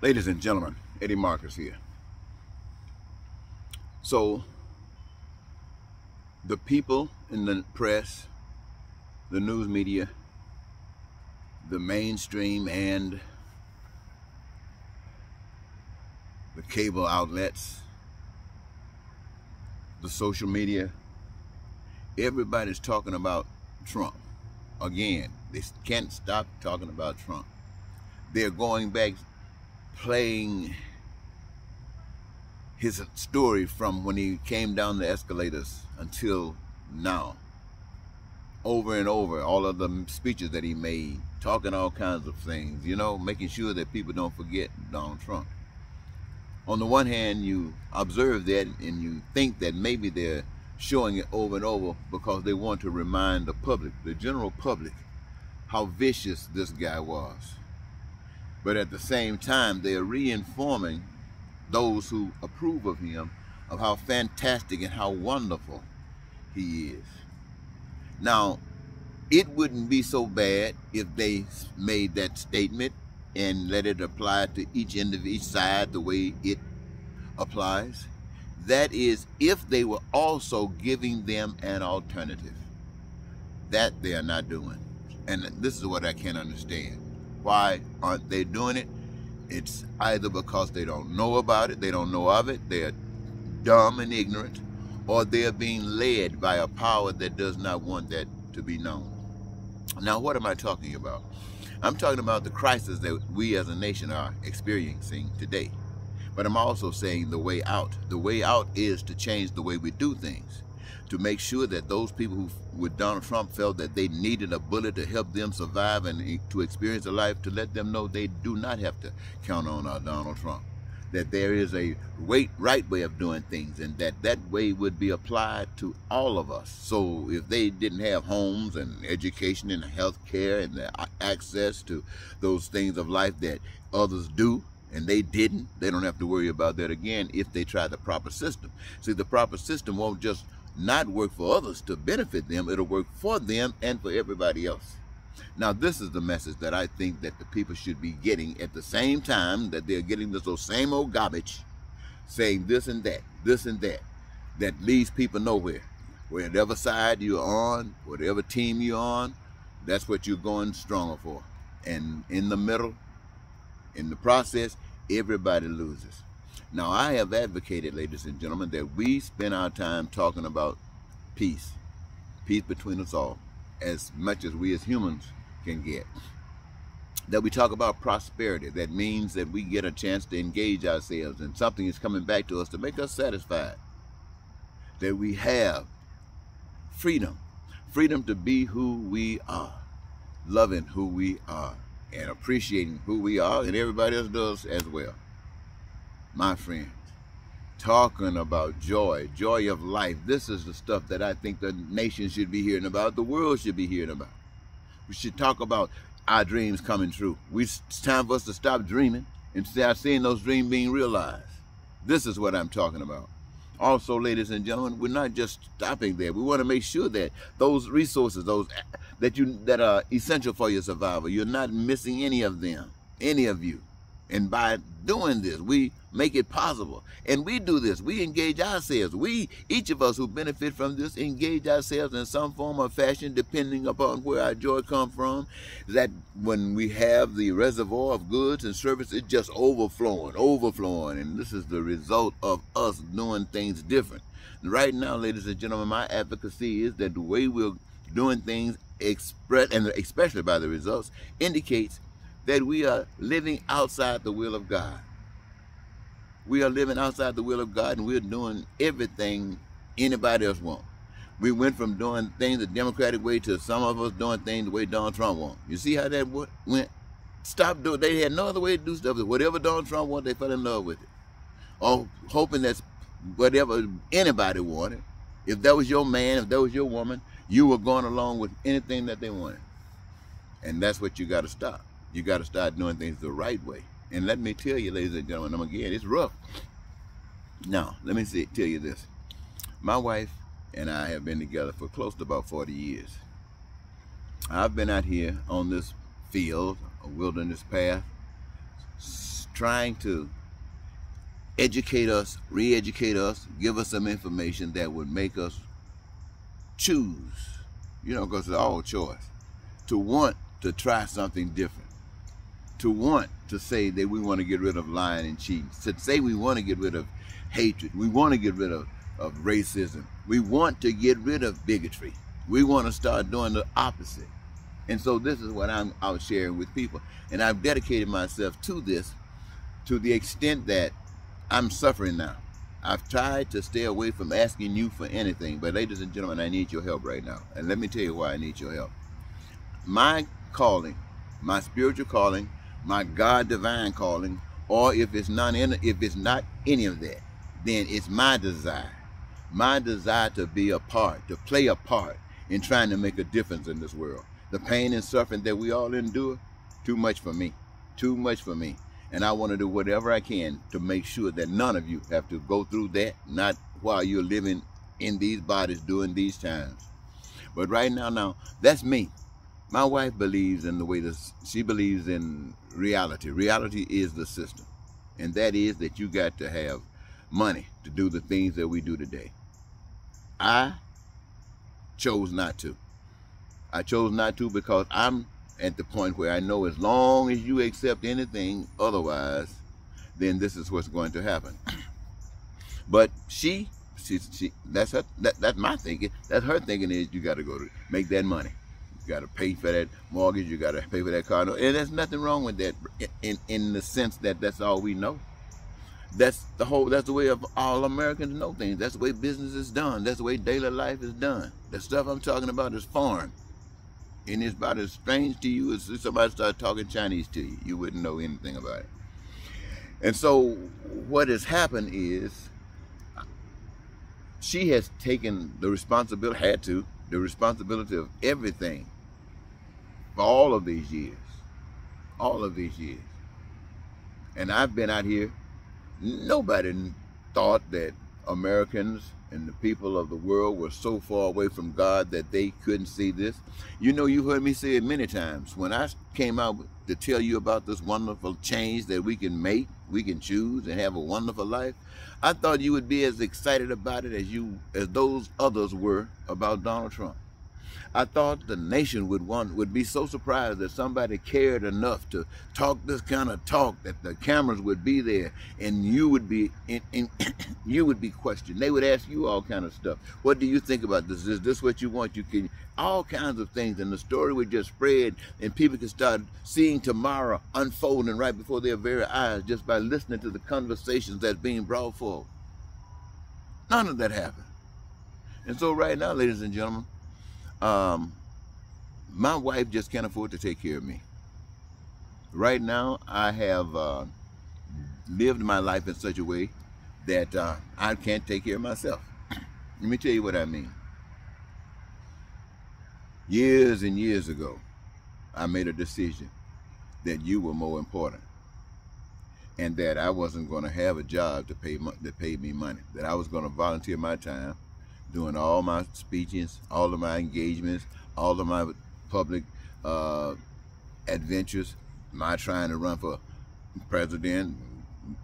Ladies and gentlemen, Eddie Marcus here. So, the people in the press, the news media, the mainstream, and the cable outlets, the social media, everybody's talking about Trump. Again, they can't stop talking about Trump. They're going back playing his story from when he came down the escalators until now. Over and over, all of the speeches that he made, talking all kinds of things, making sure that people don't forget Donald Trump. On the one hand, you observe that and you think that maybe they're showing it over and over because they want to remind the public, the general public, how vicious this guy was. But at the same time, they're reinforming those who approve of him of how fantastic and how wonderful he is. Now, it wouldn't be so bad if they made that statement and let it apply to each side the way it applies. That is, if they were also giving them an alternative. That they are not doing. And this is what I can't understand. Why aren't they doing it? It's either because they don't know about it, they don't know of it, they're dumb and ignorant, or they're being led by a power that does not want that to be known. Now, what am I talking about? I'm talking about the crisis that we as a nation are experiencing today. But I'm also saying the way out. The way out is to change the way we do things, to make sure that those people who, with Donald Trump, felt that they needed a bullet to help them survive and to experience a life, to let them know they do not have to count on Donald Trump. That there is a right way of doing things, and that way would be applied to all of us. So if they didn't have homes and education and health care and the access to those things of life that others do, and they didn't, they don't have to worry about that again if they try the proper system. See, the proper system won't just not work for others to benefit them, it'll work for them and for everybody else. Now, this is the message that I think that the people should be getting at the same time that they're getting this same old garbage, saying this and that, that leads people nowhere. Whatever side you're on, whatever team you're on, that's what you're going stronger for. And in the middle, in the process, everybody loses. Now, I have advocated, ladies and gentlemen, that we spend our time talking about peace between us all, as much as we as humans can get. That we talk about prosperity. That means that we get a chance to engage ourselves and something is coming back to us to make us satisfied. That we have freedom to be who we are, loving who we are, and appreciating who we are, and everybody else does as well. My friends, talking about joy of life. This is the stuff that I think the nation should be hearing about, the world should be hearing about. We should talk about our dreams coming true. It's time for us to stop dreaming and start seeing those dreams being realized. This is what I'm talking about. Also, ladies and gentlemen, we're not just stopping there. We want to make sure that those resources, that are essential for your survival, you're not missing any of them, any of you. And by doing this, we make it possible. And we do this. We engage ourselves. Each of us who benefit from this, engage ourselves in some form or fashion, depending upon where our joy comes from. That when we have the reservoir of goods and services, it's just overflowing. And this is the result of us doing things different. And right now, ladies and gentlemen, my advocacy is that the way we're doing things, and especially by the results, indicates that we are living outside the will of God. We are living outside the will of God, and we're doing everything anybody else wants. We went from doing things the Democratic way to some of us doing things the way Donald Trump wants. You see how that went? Stop doing. They had no other way to do stuff. Whatever Donald Trump wanted, they fell in love with it. Or hoping that whatever anybody wanted, if that was your man, if that was your woman, you were going along with anything that they wanted. And that's what you got to stop. You got to start doing things the right way. And let me tell you, ladies and gentlemen, again, it's rough. Now, let me tell you this. My wife and I have been together for close to about 40 years. I've been out here on this field, a wilderness path, trying to educate us, re-educate us, give us some information that would make us choose, you know, because it's all choice, to want to try something different, to want to say that we want to get rid of lying and cheating, to say we want to get rid of hatred, we want to get rid of racism, we want to get rid of bigotry, we want to start doing the opposite. And so this is what I'm out sharing with people. And I've dedicated myself to this to the extent that I'm suffering now. I've tried to stay away from asking you for anything, but ladies and gentlemen, I need your help right now. And let me tell you why I need your help. My calling, my spiritual calling, my God divine calling, or if it's not any of that, then it's my desire to be a part, to play a part in trying to make a difference in this world. The pain and suffering that we all endure, too much for me, too much for me. And I want to do whatever I can to make sure that none of you have to go through that, not while you're living in these bodies during these times. But right now, that's me. My wife believes in the way this, she believes in reality. Reality is the system. And that is that you got to have money to do the things that we do today. I chose not to. I chose not to because I'm at the point where I know as long as you accept anything otherwise, then this is what's going to happen. But she that's my thinking. That's her thinking is you got to go to make that money. You got to pay for that mortgage. You got to pay for that car. And there's nothing wrong with that in the sense that that's all we know. That's the way of all Americans know things. That's the way business is done. That's the way daily life is done. The stuff I'm talking about is foreign. And it's about as strange to you as if somebody started talking Chinese to you. You wouldn't know anything about it. And so what has happened is she has taken the responsibility, the responsibility of everything for all of these years. All of these years. And I've been out here. Nobody thought that Americans and the people of the world were so far away from God that they couldn't see this. You know, you heard me say it many times. When I came out to tell you about this wonderful change that we can make, we can choose and have a wonderful life, I thought you would be as excited about it as those others were about Donald Trump. I thought the nation would be so surprised that somebody cared enough to talk this kind of talk, that the cameras would be there and you would be you would be questioned. They would ask you all kind of stuff. What do you think about this? Is this what you want? You can all kinds of things, and the story would just spread, and people could start seeing tomorrow unfolding right before their very eyes just by listening to the conversations that's being brought forward. None of that happened. And so right now, ladies and gentlemen, my wife just can't afford to take care of me. Right now, I have lived my life in such a way that I can't take care of myself. Let me tell you what I mean. Years and years ago, I made a decision that you were more important, and that I wasn't going to have a job to pay me money, that I was going to volunteer my time doing all my speeches, all of my engagements, all of my public adventures, my trying to run for president,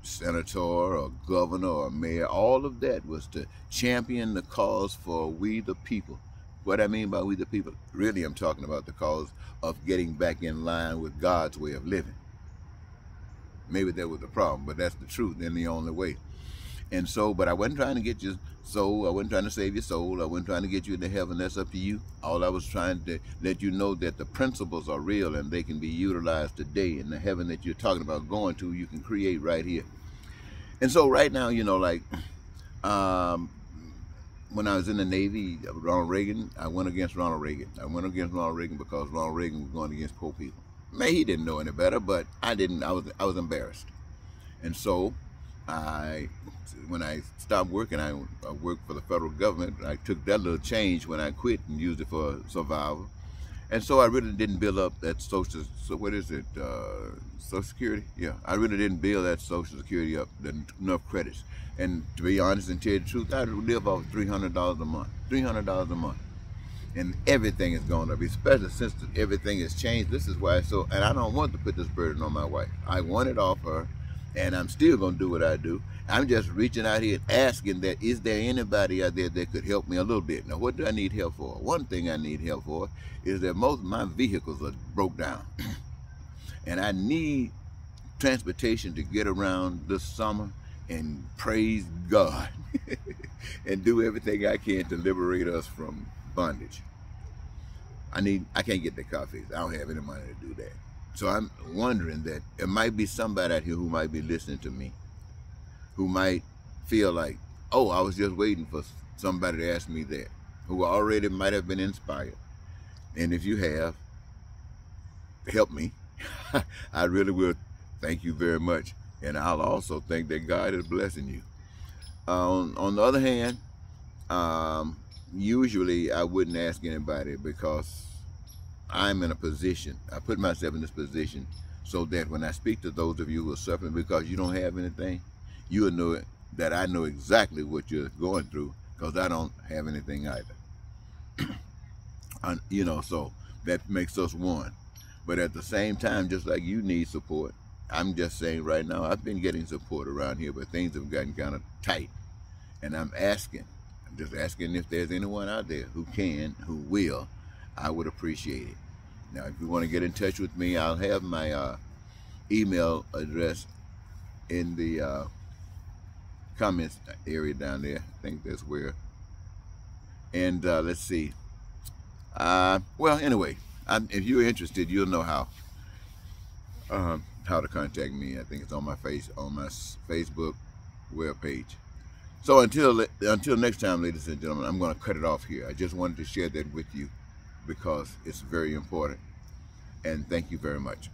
senator, or governor, or mayor. All of that was to champion the cause for we the people. What I mean by we the people, really I'm talking about the cause of getting back in line with God's way of living. Maybe that was the problem, but that's the truth and the only way. And so, but I wasn't trying to get your soul. I wasn't trying to save your soul. I wasn't trying to get you into heaven. That's up to you. All I was trying to let you know that the principles are real and they can be utilized today. In the heaven that you're talking about going to, you can create right here. And so right now, you know, like when I was in the Navy, Ronald Reagan, I went against Ronald Reagan. I went against Ronald Reagan because Ronald Reagan was going against poor people. Maybe he didn't know any better, but I didn't. I was embarrassed. And so when I stopped working, I worked for the federal government. I took that little change when I quit and used it for survival. And so I really didn't build up that Social Security? Yeah, I really didn't build that Social Security up, enough credits. And to be honest and tell you the truth, I live off $300 a month. $300 a month. And everything is going up, especially since everything has changed. This is why and I don't want to put this burden on my wife. I want it off her. and I'm still going to do what I do. I'm just reaching out here and asking that, is there anybody out there that could help me a little bit? Now, what do I need help for? One thing I need help for is that most of my vehicles are broke down. And I need transportation to get around this summer and praise God and do everything I can to liberate us from bondage. I can't get the car fixed. I don't have any money to do that. So I'm wondering that there might be somebody out here who might be listening to me, who might feel like, oh, I was just waiting for somebody to ask me that, who already might have been inspired. And if you have, help me. I really will. Thank you very much. And I'll also think that God is blessing you. On the other hand, usually I wouldn't ask anybody, because I'm in a position, I put myself in this position so that when I speak to those of you who are suffering because you don't have anything, you will know that I know exactly what you're going through, because I don't have anything either. You know, so that makes us one. But at the same time, just like you need support, I'm just saying right now, I've been getting support around here, but things have gotten kind of tight. And I'm just asking if there's anyone out there who can, who will. I would appreciate it. Now, if you want to get in touch with me, I'll have my email address in the comments area down there. I think that's where. And let's see. Well, anyway, if you're interested, you'll know how to contact me. I think it's on my Facebook webpage. So until next time, ladies and gentlemen, I'm going to cut it off here. I just wanted to share that with you because it's very important. And thank you very much.